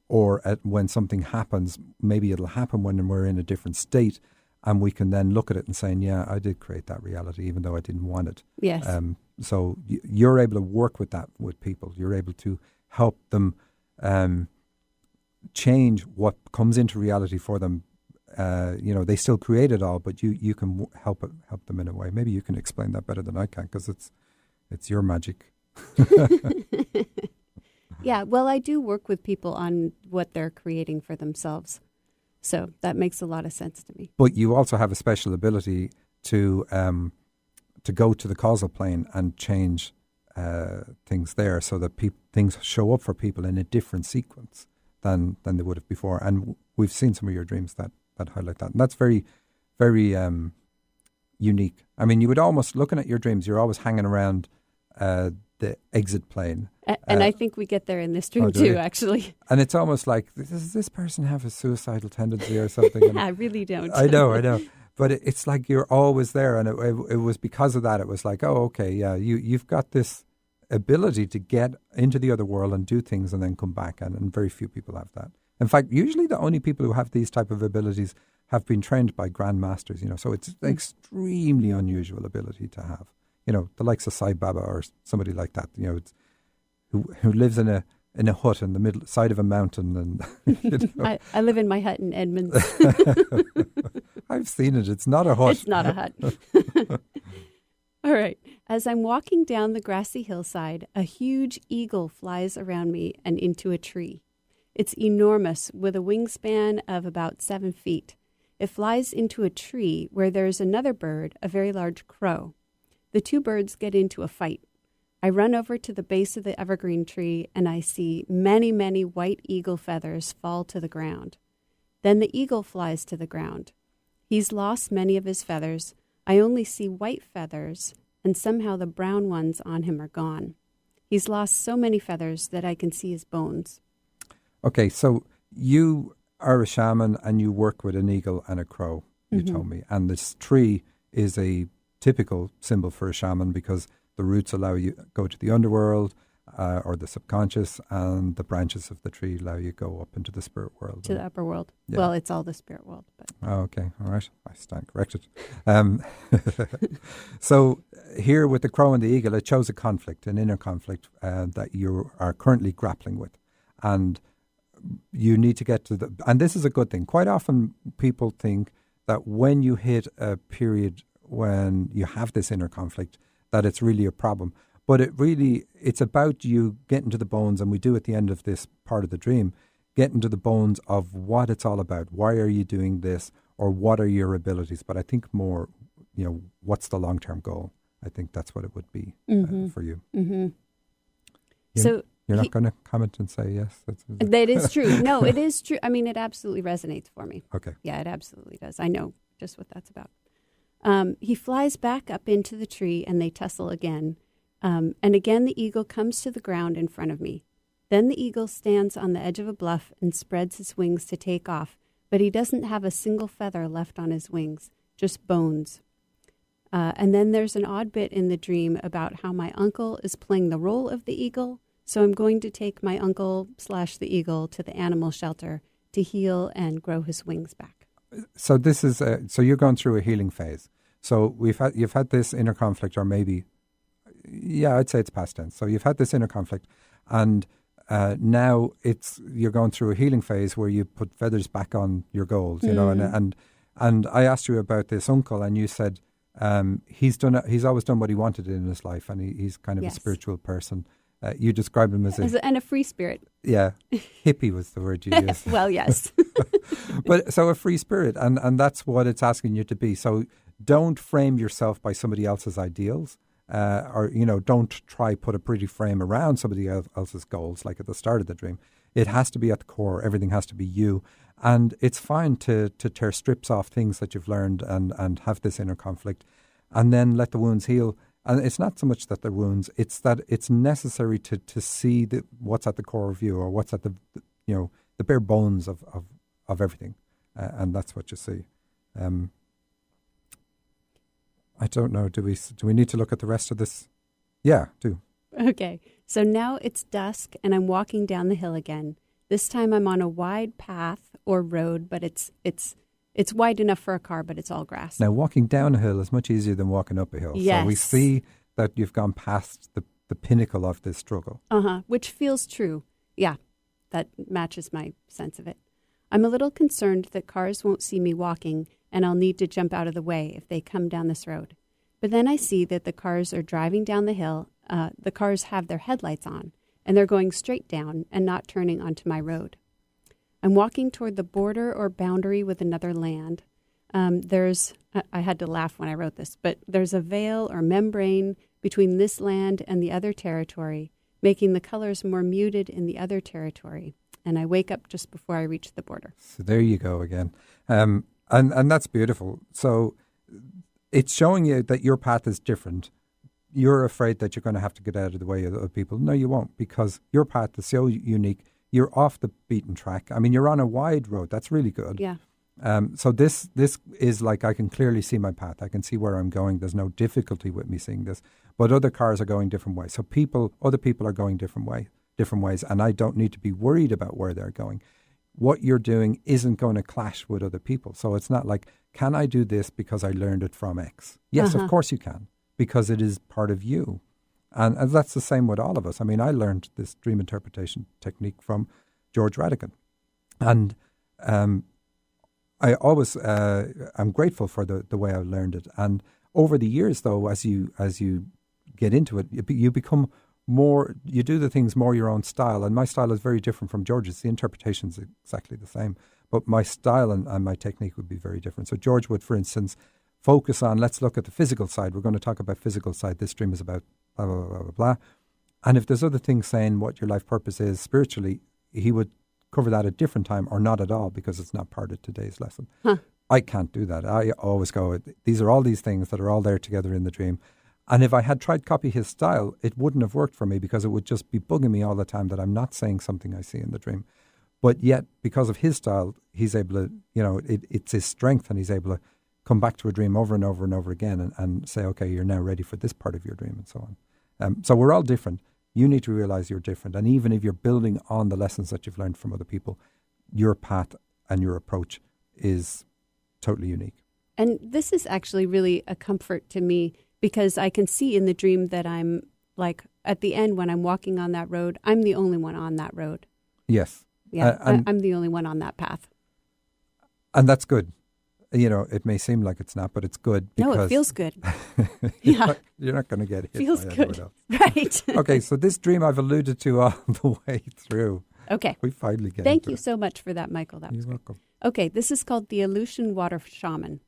or when something happens, maybe it'll happen when we're in a different state, and we can then look at it and say, yeah, I did create that reality, even though I didn't want it. Yes. So you're able to work with that with people. You're able to help them change what comes into reality for them. They still create it all, but you can help them in a way. Maybe you can explain that better than I can, because it's your magic. Yeah, well, I do work with people on what they're creating for themselves. So that makes a lot of sense to me. But you also have a special ability to go to the causal plane and change things there, so that things show up for people in a different sequence than they would have before. And we've seen some of your dreams that highlight that. And that's very, very unique. I mean, you would almost, looking at your dreams, you're always hanging around the exit plane. And I think we get there in this dream do you? too, actually. And it's almost like, does this person have a suicidal tendency or something? I really don't. I know. But it's like you're always there. And it was because of that, it was like, oh, okay, yeah, you've got this ability to get into the other world and do things and then come back. And very few people have that. In fact, usually the only people who have these type of abilities have been trained by grandmasters, so it's an extremely unusual ability to have. The likes of Sai Baba or somebody like that, who lives in a hut in the middle side of a mountain. And I live in my hut in Edmonds. I've seen it. It's not a hut. It's not a hut. All right. As I'm walking down the grassy hillside, a huge eagle flies around me and into a tree. It's enormous, with a wingspan of about 7 feet. It flies into a tree where there's another bird, a very large crow. The two birds get into a fight. I run over to the base of the evergreen tree, and I see many, many white eagle feathers fall to the ground. Then the eagle flies to the ground. He's lost many of his feathers. I only see white feathers, and somehow the brown ones on him are gone. He's lost so many feathers that I can see his bones. Okay, so you are a shaman and you work with an eagle and a crow, you told me. And this tree is a typical symbol for a shaman because the roots allow you to go to the underworld or the subconscious, and the branches of the tree allow you to go up into the spirit world. To the upper world. Yeah. Well, it's all the spirit world. But. Oh, okay. All right. I stand corrected. So here with the crow and the eagle, it shows a conflict, an inner conflict that you are currently grappling with. And you need to get to and this is a good thing. Quite often people think that when you hit a period when you have this inner conflict, that it's really a problem. But it's about you getting to the bones, and we do at the end of this part of the dream, getting to the bones of what it's all about. Why are you doing this? Or what are your abilities? But I think more, what's the long-term goal? I think that's what it would be for you. Mm-hmm. So you're not going to comment and say yes? That is true. No, it is true. I mean, it absolutely resonates for me. Okay. Yeah, it absolutely does. I know just what that's about. He flies back up into the tree, and they tussle again. And again, the eagle comes to the ground in front of me. Then the eagle stands on the edge of a bluff and spreads his wings to take off, but he doesn't have a single feather left on his wings, just bones. And then there's an odd bit in the dream about how my uncle is playing the role of the eagle. So I'm going to take my uncle/the eagle to the animal shelter to heal and grow his wings back. So this is so you're going through a healing phase. So you've had this inner conflict, or maybe, I'd say it's past tense. So you've had this inner conflict, and now you're going through a healing phase where you put feathers back on your goals. And I asked you about this uncle, and you said he's always done what he wanted in his life, and he's kind of a spiritual person. You described him as a free spirit. Yeah, hippie was the word you used. Well, yes. But so a free spirit, and that's what it's asking you to be. So don't frame yourself by somebody else's ideals, or don't try put a pretty frame around somebody else's goals. Like at the start of the dream, it has to be at the core. Everything has to be you, and it's fine to tear strips off things that you've learned and have this inner conflict, and then let the wounds heal. And it's not so much that they're wounds; it's that it's necessary to see what's at the core of you, or what's at the bare bones of everything, and that's what you see. I don't know. Do we need to look at the rest of this? Yeah, do. Okay. So now it's dusk, and I'm walking down the hill again. This time I'm on a wide path or road, but it's wide enough for a car, but it's all grass. Now, walking down a hill is much easier than walking up a hill. Yes. So we see that you've gone past the pinnacle of this struggle. Which feels true. Yeah, that matches my sense of it. I'm a little concerned that cars won't see me walking, and I'll need to jump out of the way if they come down this road. But then I see that the cars are driving down the hill. The cars have their headlights on, and they're going straight down and not turning onto my road. I'm walking toward the border or boundary with another land. I had to laugh when I wrote this, but there's a veil or membrane between this land and the other territory, making the colors more muted in the other territory. And I wake up just before I reach the border. So there you go again. And that's beautiful. So it's showing you that your path is different, you're afraid that you're going to have to get out of the way of other people. No, you won't, because your path is so unique. You're off the beaten track. I mean, you're on a wide road. That's really good. Yeah. So this is like, I can clearly see my path. I can see where I'm going. There's no difficulty with me seeing this. But other cars are going different ways. So other people are going different ways, and I don't need to be worried about where they're going. What you're doing isn't going to clash with other people. So it's not like, can I do this because I learned it from X? Yes, of course you can, because it is part of you. And that's the same with all of us. I mean, I learned this dream interpretation technique from George Radigan. And I always am grateful for the way I learned it. And over the years, though, as you get into it, you become more, you do the things more your own style. And my style is very different from George's. The interpretation is exactly the same. But my style and my technique would be very different. So George would, for instance, focus on, let's look at the physical side. We're going to talk about physical side. This dream is about blah, blah, blah, blah, blah. And if there's other things saying what your life purpose is spiritually, he would cover that at a different time or not at all, because it's not part of today's lesson. I can't do that. I always go, these are all these things that are all there together in the dream. And if I had tried to copy his style, it wouldn't have worked for me, because it would just be bugging me all the time that I'm not saying something I see in the dream. But yet, because of his style, he's able to, it's his strength, and he's able to come back to a dream over and over and over again and say, okay, you're now ready for this part of your dream, and so on. So we're all different. You need to realize you're different. And even if you're building on the lessons that you've learned from other people, your path and your approach is totally unique. And this is actually really a comfort to me, because I can see in the dream that I'm like, at the end when I'm walking on that road, I'm the only one on that road. Yes. Yeah, I'm the only one on that path. And that's good. It may seem like it's not, but it's good. Because no, it feels good. You're not going to get hit feels by good. else. Right. Okay, so this dream I've alluded to all the way through. Okay. We finally get Thank into you it. so much for that, Michael. That was You're great. welcome. Okay, this is called the Aleutian Water Shaman.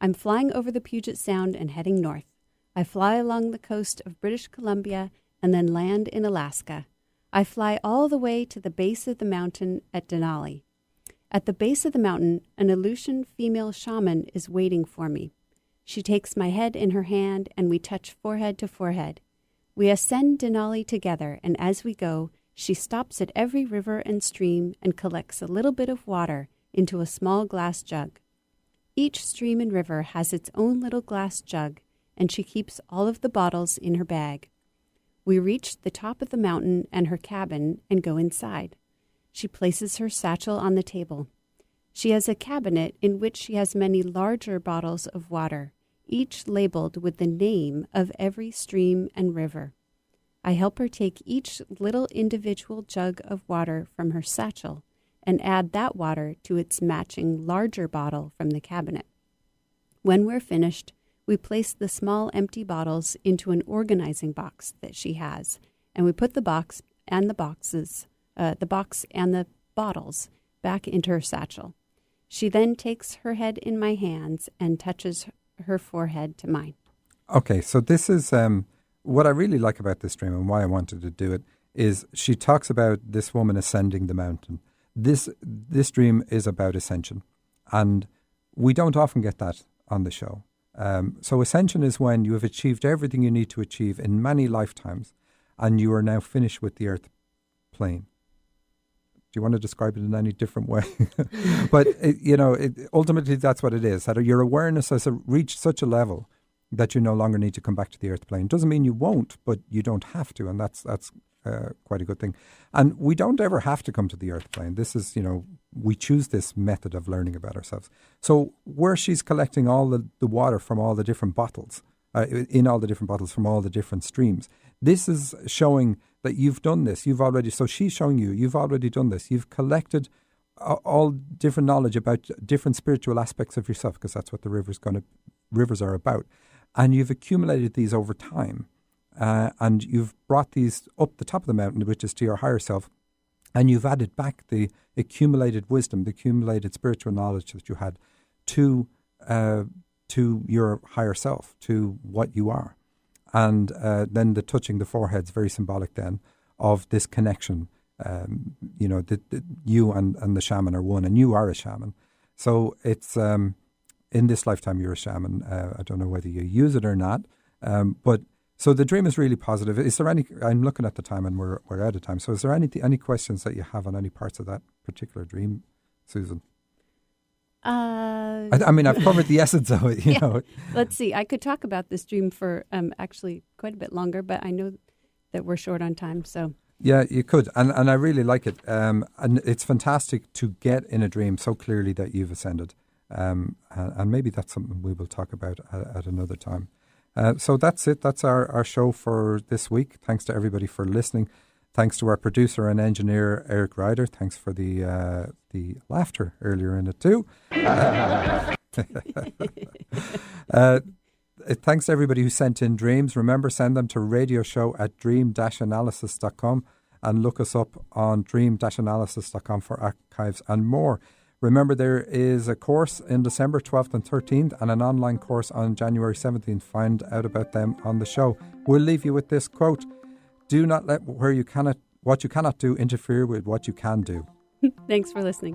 I'm flying over the Puget Sound and heading north. I fly along the coast of British Columbia and then land in Alaska. I fly all the way to the base of the mountain at Denali. At the base of the mountain, an Aleutian female shaman is waiting for me. She takes my head in her hand and we touch forehead to forehead. We ascend Denali together, and as we go, she stops at every river and stream and collects a little bit of water into a small glass jug. Each stream and river has its own little glass jug, and she keeps all of the bottles in her bag. We reach the top of the mountain and her cabin and go inside. She places her satchel on the table. She has a cabinet in which she has many larger bottles of water, each labeled with the name of every stream and river. I help her take each little individual jug of water from her satchel and add that water to its matching larger bottle from the cabinet. When we're finished, we place the small empty bottles into an organizing box that she has, and we put the box and the box and the bottles back into her satchel. She then takes her head in my hands and touches her forehead to mine. Okay, so this is what I really like about this dream, and why I wanted to do it, is she talks about this woman ascending the mountain. This dream is about ascension, and we don't often get that on the show. So ascension is when you have achieved everything you need to achieve in many lifetimes, and you are now finished with the earth plane. Do you want to describe it in any different way? But, ultimately that's what it is, that your awareness has reached such a level that you no longer need to come back to the earth plane. Doesn't mean you won't, but you don't have to, and that's quite a good thing. And we don't ever have to come to the earth plane. This is, we choose this method of learning about ourselves. So where she's collecting all the water from all the different bottles, in all the different bottles from all the different streams, this is showing that you've done this. So she's showing you've already done this. You've collected all different knowledge about different spiritual aspects of yourself, because that's what the rivers are about. And you've accumulated these over time. And you've brought these up the top of the mountain, which is to your higher self, and you've added back the accumulated wisdom, the accumulated spiritual knowledge that you had to your higher self, to what you are. And then the touching the forehead is very symbolic then of this connection. You and the shaman are one, and you are a shaman. So it's in this lifetime you're a shaman. I don't know whether you use it or not, but So the dream is really positive. Is there any? I'm looking at the time, and we're out of time. So is there any questions that you have on any parts of that particular dream, Susan? I mean, I've covered the essence of it. You know. Let's see. I could talk about this dream for actually quite a bit longer, but I know that we're short on time. So yeah, you could, and I really like it. And it's fantastic to get in a dream so clearly that you've ascended. And maybe that's something we will talk about at another time. So that's it. That's our show for this week. Thanks to everybody for listening. Thanks to our producer and engineer, Eric Ryder. Thanks for the laughter earlier in it too. Thanks to everybody who sent in dreams. Remember, send them to radioshow@dream-analysis.com and look us up on dream-analysis.com for archives and more. Remember, there is a course in December 12th and 13th and an online course on January 17th. Find out about them on the show. We'll leave you with this quote. Do not let what you cannot do interfere with what you can do. Thanks for listening.